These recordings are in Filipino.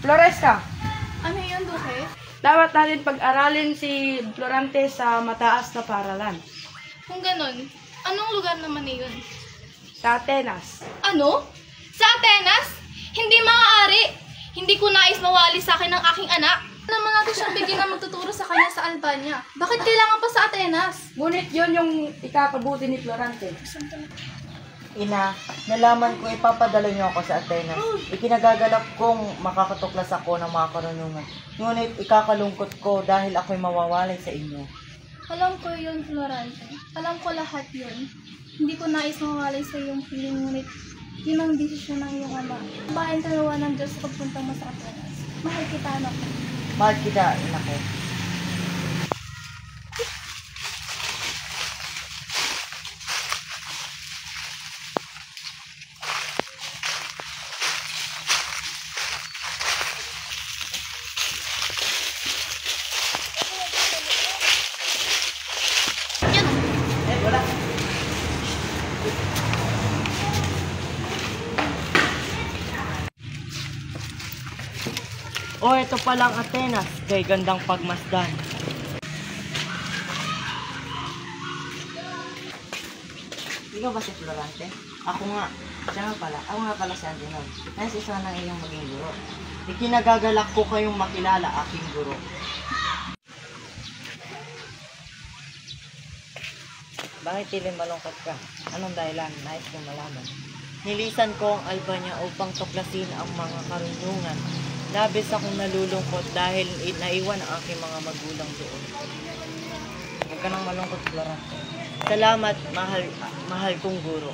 Floresca, Ano yun, Duque? dapat natin pag-aralin si Florante sa mataas na paralan. Kung ganun, anong lugar naman yun? Sa Atenas. Ano? Sa Atenas? Hindi maaari. Hindi ko nais mawali sa akin ng aking anak. Naman natin siyang bigyan na magtuturo sa kanya sa Albania. Bakit kailangan pa sa Atenas? Ngunit yun yung ikakabuti ni Florante. Ina, nalaman ko ipapadala niyo ako sa Atenas. Ikinagagalak kong makakatuklas ako ng mga karunungan. Ngunit ikakalungkot ko dahil ako'y mawawalay sa inyo. Alam ko yun, Florante. Alam ko lahat yun. Hindi ko nais mawalay sa iyong piling, ngunit yun ang desisyon ng iyong ama. Bayan talawa ng Diyos pagpunta mo sa Atenas. Mahal kita, anak ko. Mahal kita, ina ko. Yan. Wala. Oh, ito palang Atenas. Kay gandang pagmasdan. Ikaw ba si Florante? Ako nga. Siya nga pala. Ako nga pala si Antinor. Nais isa ng iyong maging guro. Ikinagagalak ko kayong makilala aking guro. Bakit tila malungkot ka? Anong dahilan? Nais kong malaman. Nilisan ko ang Albania upang tuklasin ang mga karunungan. Labis akong nalulungkot dahil naiwan ang aking mga magulang doon. Huwag ka nang malungkot, Florante. Salamat, mahal kong guro.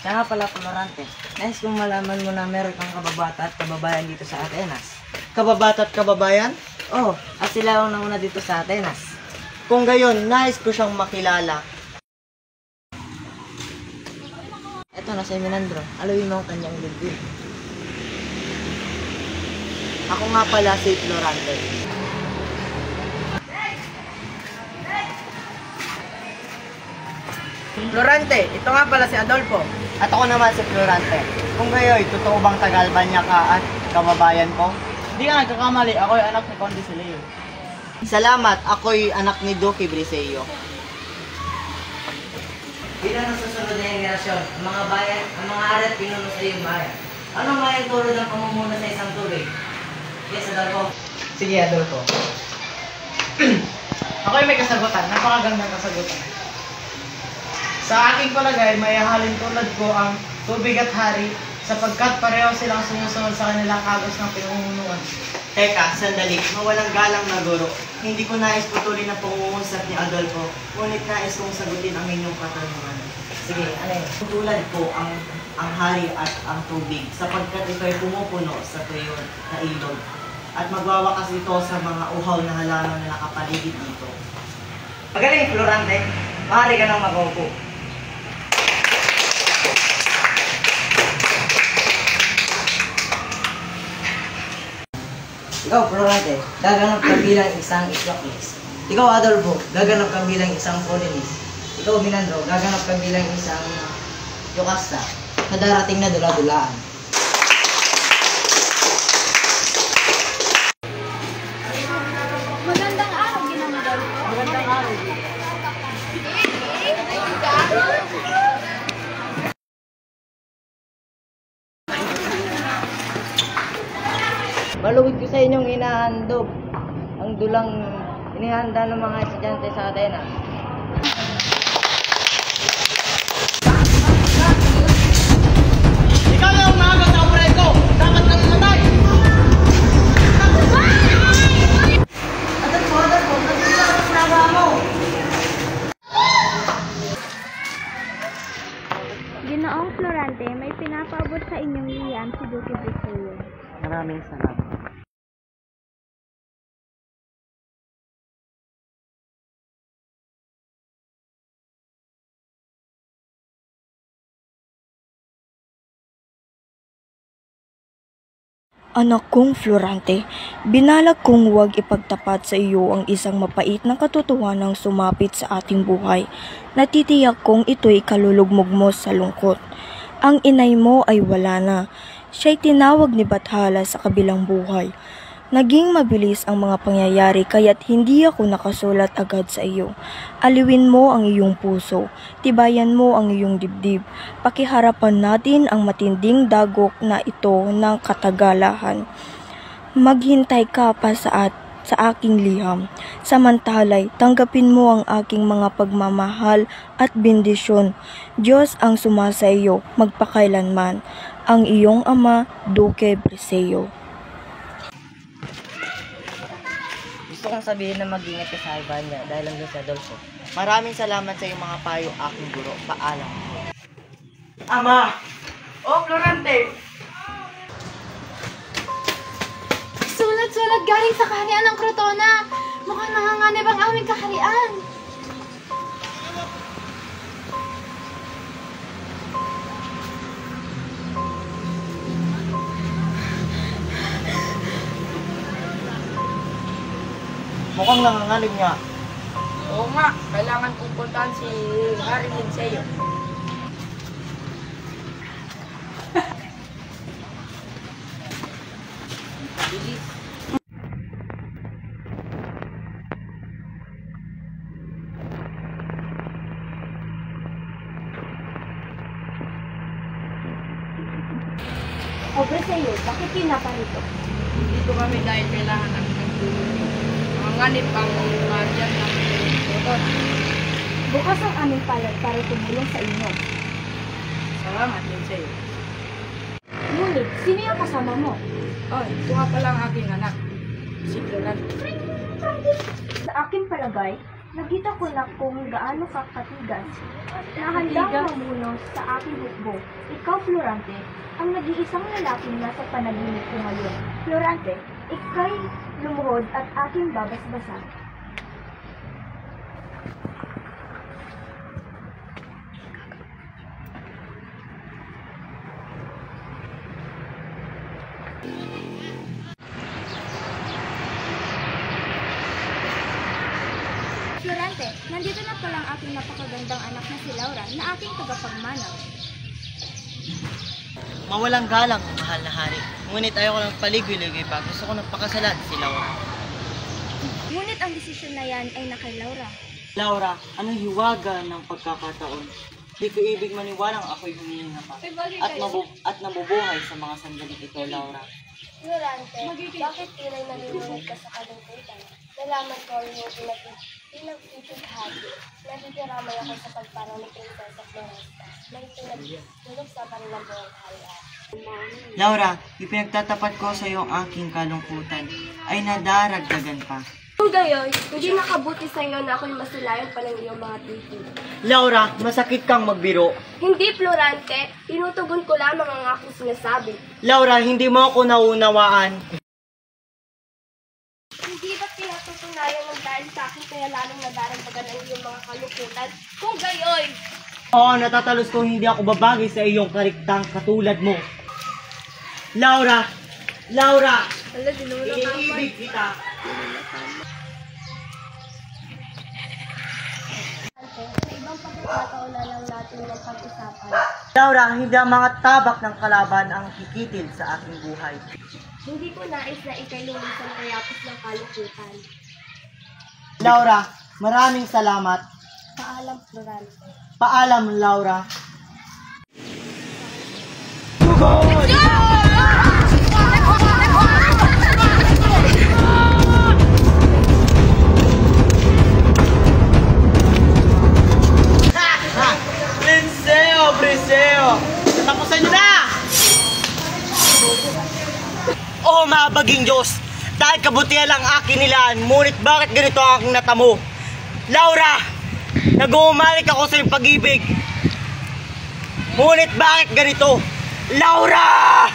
Kaya nga pala, Florante, nais kong malaman mo na meron kang kababata at kababayan dito sa Atenas. Kababata at kababayan? Oo, at sila ang nauna dito sa Atenas. Kung gayon, nais ko siyang makilala. Eto na si Menandro, alawin mo ang kanyang dibdib. Ako nga pala si Florante. Florante, ito nga pala si Adolfo. At ako naman si Florante. Kung gayoy, totoo bang Tagalbanya ka at kababayan ko? Hindi ka nagkakamali, ako ay anak ni Conde Sileo. Salamat, ako'y anak ni Duque Briseyo. Bilang ng susunod na henerasyon, ang mga bayan, ang mga ari at pinuno sa iyong bayan. Anong may tulad ng pamumuno sa isang tubig? Yes, Adolfo. Sige, Adolfo. Ako'y may kasagutan, napakagandang kasagutan. Sa aking palagay, may halin tulad ko ang tubig at hari sapagkat pareho silang sumusunod sa kanilang agos ng pinungunuan. Teka, sandali, mawalang galang na guro. Hindi ko nais putulin ang pangungusap ni Adolfo, ngunit nais kong sagutin ang inyong katanungan. Sige, ano yun? Tulad ko ang hari at ang tubig, sapagkat ito'y pumupuno sa tuyo na ilog. At magwawakas ito sa mga uhaw na halaman na nakapaligid dito. Magaling, Florante. Maaari ka nang mag-upo. Ikaw, Florante, gaganap ka bilang isang Islocles. Ikaw, Adolfo, gaganap ka bilang isang Polemis. Ikaw, Menandro, gaganap ka bilang isang Yocasta sa darating na dula-dulaan. Magandang araw, ginamagal ko. Magandang araw. Maluwid ko sa inyong inahandog ang dulang inihanda ng mga estudyante sa Atenas. Ikaw na ang umagot sa opera ko! Dapat kang matay! Adolfo, nagpisa ako sa nawa mo! Ginoong Florante, may pinapaabot sa inyong liham si Duque Briseyo. Maraming salamat. Anak kong Florante, binalag kong huwag ipagtapat sa iyo ang isang mapait na katotohanang sumapit sa ating buhay. Natitiyak kong ito'y kalulugmog mo sa lungkot. Ang inay mo ay wala na. Siya'y tinawag ni Bathala sa kabilang buhay. Naging mabilis ang mga pangyayari kaya't hindi ako nakasulat agad sa iyo. Aliwin mo ang iyong puso, tibayan mo ang iyong dibdib. Pakiharapan natin ang matinding dagok na ito ng katagalahan. Maghintay ka pa sa aking liham. Samantalay, tanggapin mo ang aking mga pagmamahal at bendisyon. Diyos ang sumasa iyo magpakailanman. Ang iyong ama, Duque Briseo. Gusto kong sabihin na mag-ingat ka sa Albania dahil lang doon sa Adolfo. Maraming salamat sa iyong mga payo, aking guro. Paalam. Ama! Oh, Florante! Sulat-sulat galing sa kaharian ng Crotona. Mukhang nanganganib ang aming kaharian. Mukhang nangangalig nga. Oo nga, kailangan kong puntahan si Harry Linceo. O Briseo, bakit yun na parito? Dito kami dahil kailangan namin ng tulong. Manganib ang mga dyan ng motor. Bukas ang aming palad para tumulong sa inyo. Salamat, Linceo. Ngunit, sino yung kasama mo? Oh, ito nga pala ang aking anak. Si Florante. Sa aking palagay, nakita ko na kung gaano ka katigas na handang mamuno sa aking hukbo. Ikaw, Florante, ang nag-iisang lalaking nasa panaginip ko ngayon. Florante, ika'y lumuhod at aking babasbasan. Florante, nandito na pala ang aking napakagandang anak na si Laura na aking tagapagmanaw. Mawalang galang, mahal na hari. Ngunit ayoko lang paligoy-ligoy pa. Gusto ko nagpakasalan si Laura. Ngunit ang desisyon na yan ay na kay Laura. Laura, anong hiwaga ng pagkakataon? Di ko ibig maniwalang ako'y humihinga pa. At nabubuhay sa mga sandaling ito, Laura. Florante, bakit tunay nalulunod ka sa kalungkutan? Nalaman ko ang iyong pinagtitighati. Nakikiramay ako sa pagparang ni Prinsesa Floresta na itinagdulog sa kanilang buong kaharian. Laura, ipinagtatapat ko sa iyo ang aking kalungkutan ay nadaragdagan pa. Kung gayon, hindi nakabuti sa iyo na ako'y masilayan pa ng iyong mga titig. Laura, masakit kang magbiro. Hindi, Florante. Tinutugon ko lamang ang aking sinasabi. Laura, hindi mo ako naunawaan. Hindi ba't pinatutunayan ng dahil sa akin kaya lalong nadaragdagan ang iyong mga kalungkutan? Kung gayon, Oo, natatalos kung hindi ako babagay sa iyong kariktang katulad mo. Laura! Laura! Iniibig kita! sa ibang pagkakataon na lang natin ng pag-usapan. Laura, hindi ang mga tabak ng kalaban ang kikitil sa aking buhay. Hindi ko nais na ikay lumisan kayapos ng kalungkutan. Laura, maraming salamat. Paalam, Florante. Paalam, Laura. Briseo! Tapusan niyo na! Oh, mabaging Diyos! Dahil kabutihan lang akin nilaan, ngunit bakit ganito ang aking natamo? Laura! Nag-uumalik ako sa iyong pag-ibig. Ngunit bakit ganito? Laura!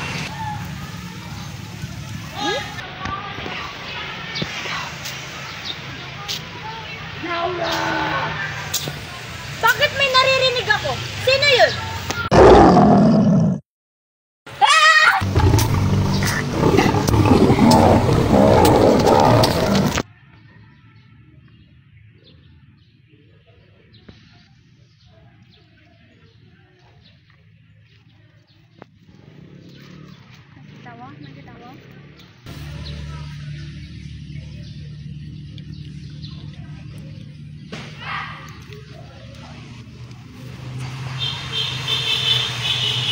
Bakit may naririnig ako? Sino yun? mo? Nakita mo?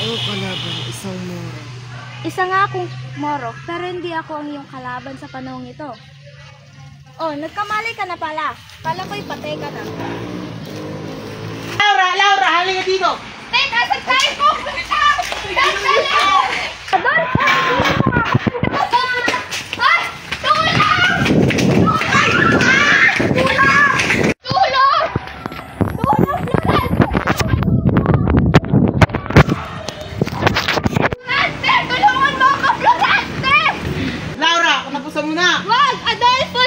Oo, kalaban, isang mura. Isa nga akong Morok, pero hindi ako ang iyong kalaban sa panahong ito. Oh, nagkamali ka na pala. Kala ko'y patay ka na. Laura, halika dito! Teka, saan tayo pupunta? Sandali! Adolfo! Ay! Tulong! Tulong! Tulong, Florante! Tulungan mo ako, Florante! Laura, kanapusan mo na! Wag! Adolfo!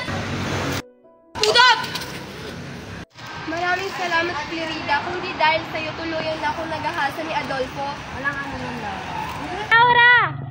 Pudot! Maraming salamat, Florida. Kung di dahil sa'yo, tuluyan na akong nagahasa ni Adolfo. Walang ano nun, Laura. Laura!